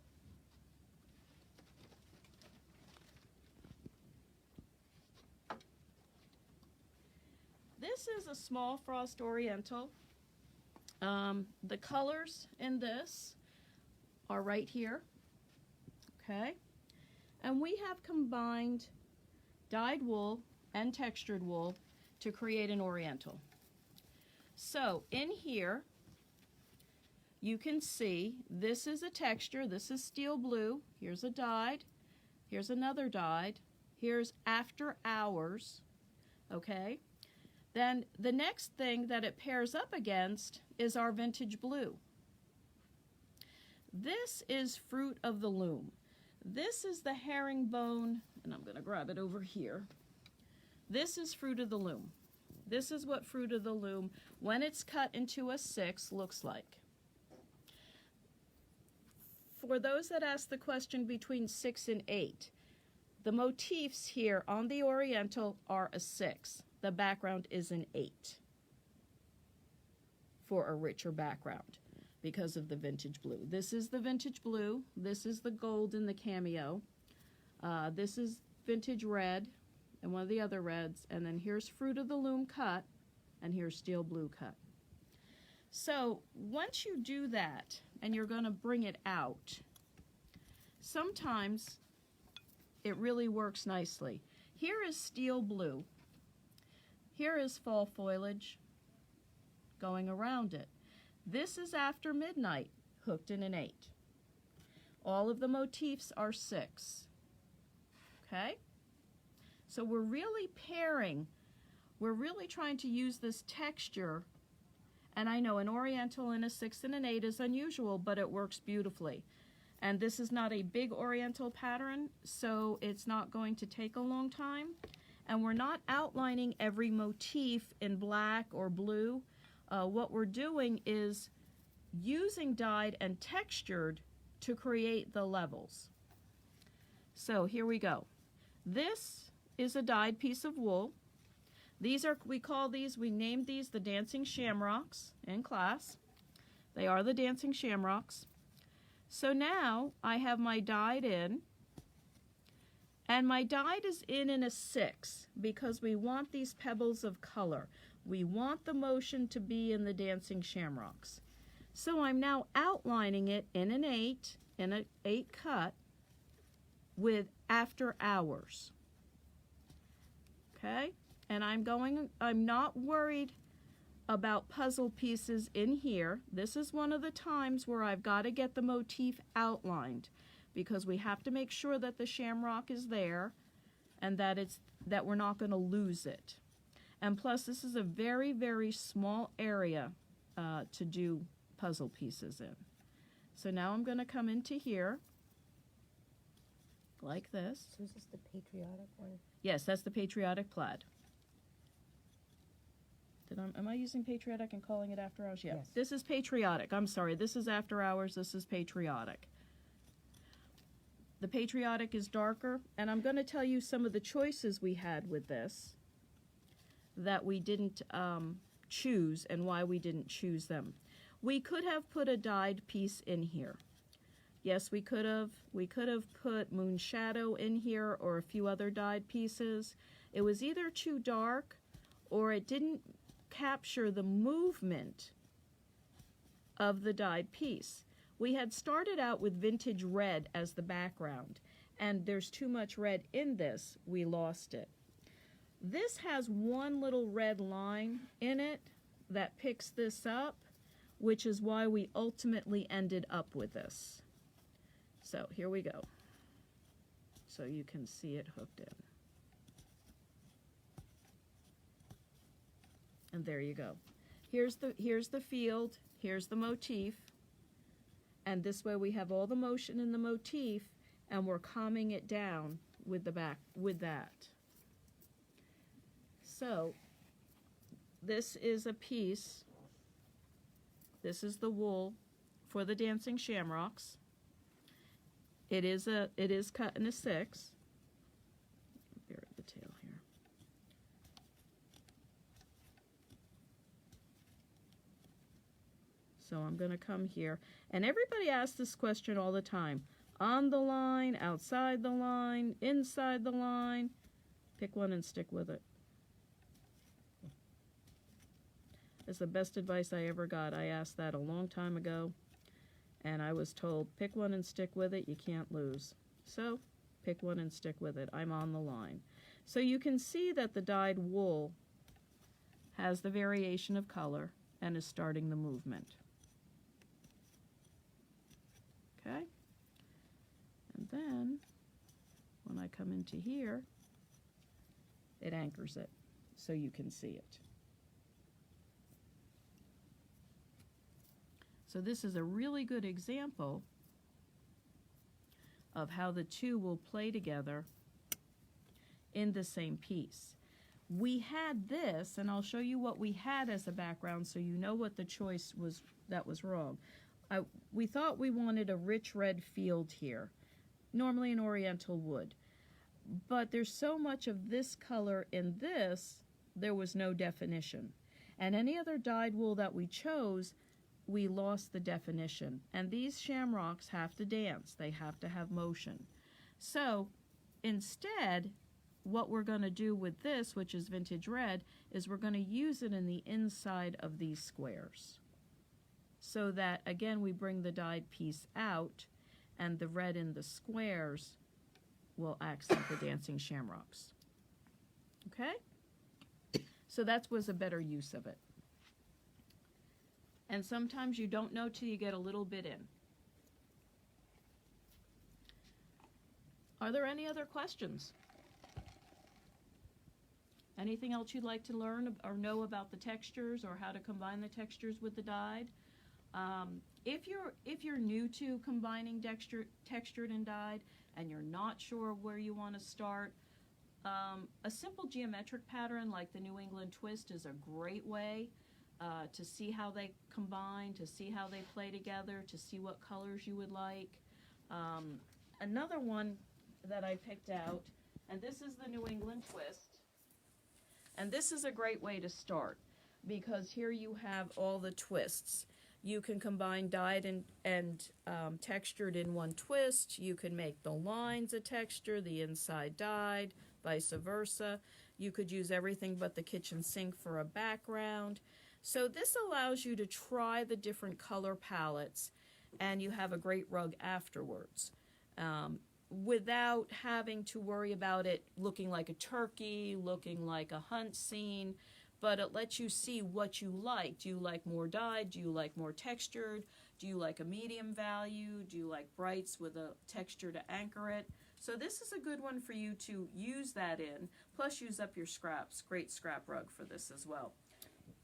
Speaker 1: This is a small Frost Oriental. The colors in this are right here, okay? And we have combined dyed wool and textured wool to create an Oriental. So in here, you can see this is a texture, this is steel blue, here's a dyed, here's another dyed, here's After Hours, okay? Then the next thing that it pairs up against is our vintage blue. This is Fruit of the Loom. This is the herringbone, and I'm going to grab it over here. This is Fruit of the Loom. This is what Fruit of the Loom, when it's cut into a 6, looks like. For those that ask the question between 6 and 8, the motifs here on the Oriental are a 6. The background is an 8 for a richer background because of the vintage blue. This is the vintage blue. This is the gold in the cameo. This is vintage red and one of the other reds. And then here's Fruit of the Loom cut, and here's steel blue cut. So once you do that and you're going to bring it out, sometimes it really works nicely. Here is steel blue. Here is fall foliage going around it. This is After Midnight, hooked in an 8. All of the motifs are 6. Okay? So we're really pairing, we're really trying to use this texture, and I know an Oriental in a 6 and an 8 is unusual, but it works beautifully. And this is not a big Oriental pattern, so it's not going to take a long time. And we're not outlining every motif in black or blue. What we're doing is using dyed and textured to create the levels. So here we go. This is a dyed piece of wool. These are, we named these the Dancing Shamrocks in class. They are the Dancing Shamrocks. So now I have my dyed in. And my dyed is in a 6 because we want these pebbles of color. We want the motion to be in the Dancing Shamrocks. So I'm now outlining it in an 8, in an 8 cut with After Hours. Okay? And I'm not worried about puzzle pieces in here. This is one of the times where I've got to get the motif outlined, because we have to make sure that the shamrock is there and that we're not going to lose it. And plus, this is a very, very small area to do puzzle pieces in. So now I'm going to come into here like this.
Speaker 2: So is this the patriotic one?
Speaker 1: Yes, that's the Patriotic Plaid. Am I using Patriotic and calling it After Hours? Yeah.
Speaker 2: Yes.
Speaker 1: This is Patriotic. I'm sorry. This is After Hours. This is Patriotic. The Patriotic is darker, and I'm going to tell you some of the choices we had with this that we didn't choose and why we didn't choose them. We could have put a dyed piece in here. Yes, we could have. We could have put Moon Shadow in here or a few other dyed pieces. It was either too dark or it didn't capture the movement of the dyed piece. We had started out with vintage red as the background, and there's too much red in this, we lost it. This has one little red line in it that picks this up, which is why we ultimately ended up with this. So here we go. So you can see it hooked in. And there you go. Here's the field, here's the motif, and this way we have all the motion in the motif, and we're calming it down with the back with that. So this is a piece. This is the wool for the dancing shamrocks. It is cut in a 6. Bury the tail here. So I'm going to come here. And everybody asks this question all the time. On the line, outside the line, inside the line. Pick one and stick with it. It's the best advice I ever got. I asked that a long time ago, and I was told, pick one and stick with it. You can't lose. So pick one and stick with it. I'm on the line. So you can see that the dyed wool has the variation of color and is starting the movement. Okay? And then, when I come into here, it anchors it so you can see it. So this is a really good example of how the two will play together in the same piece. We had this, and I'll show you what we had as a background so you know what the choice was that was wrong. We thought we wanted a rich red field here, normally an Oriental wood. But there's so much of this color in this, there was no definition. And any other dyed wool that we chose, we lost the definition. And these shamrocks have to dance. They have to have motion. So instead, what we're going to do with this, which is vintage red, is we're going to use it in the inside of these squares. So that, again, we bring the dyed piece out, and the red in the squares will accent the dancing shamrocks. Okay? So that was a better use of it. And sometimes you don't know till you get a little bit in. Are there any other questions? Anything else you'd like to learn or know about the textures or how to combine the textures with the dyed? If you're new to combining textured and dyed and you're not sure where you want to start, a simple geometric pattern like the New England twist is a great way to see how they combine, to see how they play together, to see what colors you would like. Another one that I picked out, and this is the New England twist, and this is a great way to start because here you have all the twists. You can combine dyed and textured in one twist. You can make the lines a texture, the inside dyed, vice versa. You could use everything but the kitchen sink for a background. So this allows you to try the different color palettes, and you have a great rug afterwards without having to worry about it looking like a turkey, looking like a hunt scene. But it lets you see what you like. Do you like more dyed? Do you like more textured? Do you like a medium value? Do you like brights with a texture to anchor it? So this is a good one for you to use that in, plus use up your scraps. Great scrap rug for this as well.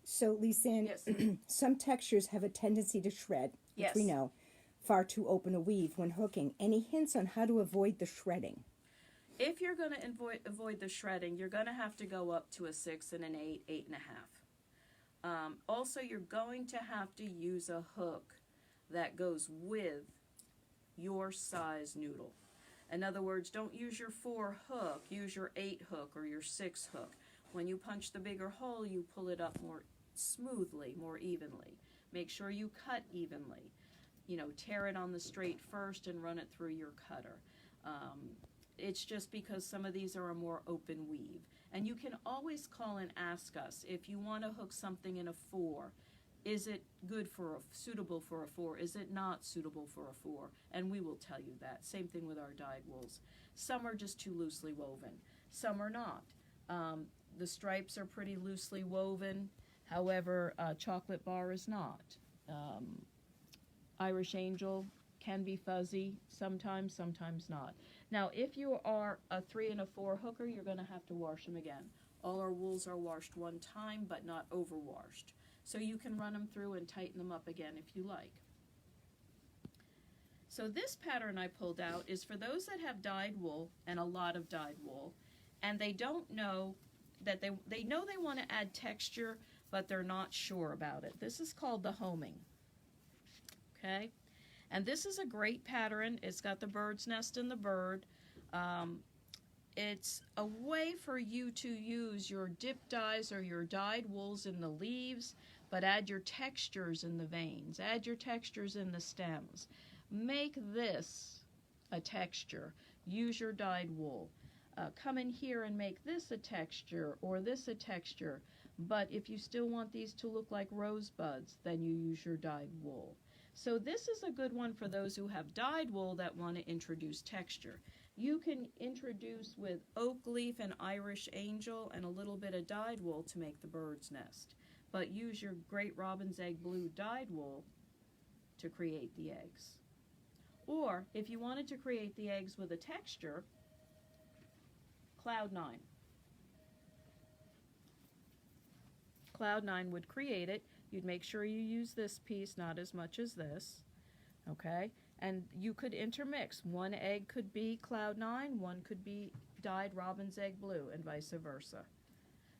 Speaker 2: So, Lisanne,
Speaker 1: Yes.
Speaker 2: some textures have a tendency to shred, which
Speaker 1: Yes.
Speaker 2: we know, far too open a weave when hooking. Any hints on how to avoid the shredding?
Speaker 1: If you're going to avoid the shredding, you're going to have to go up to a 6 and an 8, 8.5. Also, you're going to have to use a hook that goes with your size noodle. In other words, don't use your 4 hook, use your 8 hook or your 6 hook. When you punch the bigger hole, you pull it up more smoothly, more evenly. Make sure you cut evenly. You know, tear it on the straight first and run it through your cutter. It's just because some of these are a more open weave. And you can always call and ask us if you want to hook something in a 4. Is it suitable for a 4? Is it not suitable for a 4? And we will tell you that. Same thing with our dyed wools. Some are just too loosely woven. Some are not. The stripes are pretty loosely woven. However, Chocolate Bar is not. Irish Angel can be fuzzy sometimes, sometimes not. Now, if you are a 3 and a 4 hooker, you're going to have to wash them again. All our wools are washed one time, but not overwashed. So you can run them through and tighten them up again if you like. So this pattern I pulled out is for those that have dyed wool, and a lot of dyed wool, and they don't know that they know they want to add texture, but they're not sure about it. This is called the homing. Okay? And this is a great pattern. It's got the bird's nest and the bird. It's a way for you to use your dip dyes or your dyed wools in the leaves, but add your textures in the veins. Add your textures in the stems. Make this a texture. Use your dyed wool. Come in here and make this a texture or this a texture. But if you still want these to look like rosebuds, then you use your dyed wool. So this is a good one for those who have dyed wool that want to introduce texture. You can introduce with oak leaf and Irish Angel and a little bit of dyed wool to make the bird's nest. But use your Great Robin's Egg Blue dyed wool to create the eggs. Or if you wanted to create the eggs with a texture, Cloud 9. Cloud 9 would create it. You'd make sure you use this piece, not as much as this, okay? And you could intermix. One egg could be Cloud 9, one could be dyed Robin's Egg Blue, and vice versa.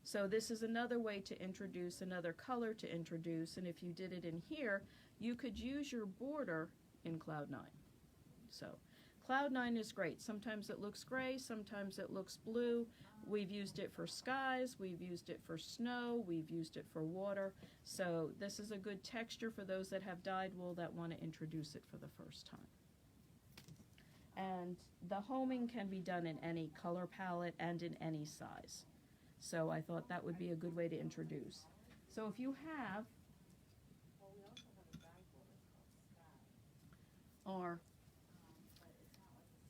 Speaker 1: So this is another way to introduce, another color to introduce, and if you did it in here, you could use your border in Cloud 9. So Cloud 9 is great. Sometimes it looks gray, sometimes it looks blue. We've used it for skies, we've used it for snow, we've used it for water. So this is a good texture for those that have dyed wool that want to introduce it for the first time. And the homing can be done in any color palette and in any size. So I thought that would be a good way to introduce. So if you have, or,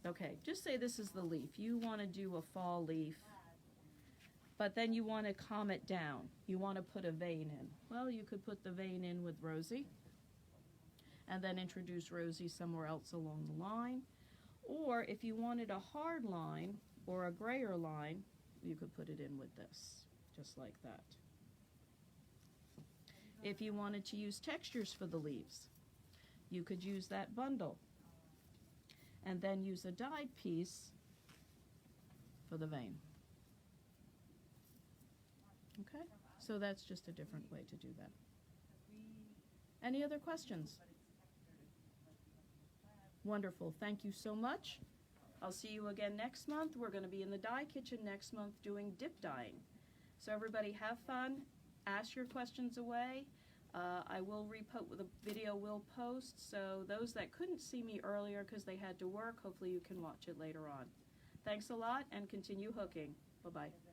Speaker 1: okay, just say this is the leaf. You want to do a fall leaf, but then you want to calm it down. You want to put a vein in. Well, you could put the vein in with Rosie and then introduce Rosie somewhere else along the line. Or if you wanted a hard line or a grayer line, you could put it in with this, just like that. If you wanted to use textures for the leaves, you could use that bundle and then use a dyed piece for the vein. Okay, so that's just a different way to do that. Any other questions? Wonderful, thank you so much. I'll see you again next month. We're going to be in the dye kitchen next month doing dip dyeing. So everybody have fun, ask your questions away. I will the video will post, so those that couldn't see me earlier because they had to work, hopefully you can watch it later on. Thanks a lot and continue hooking. Bye-bye.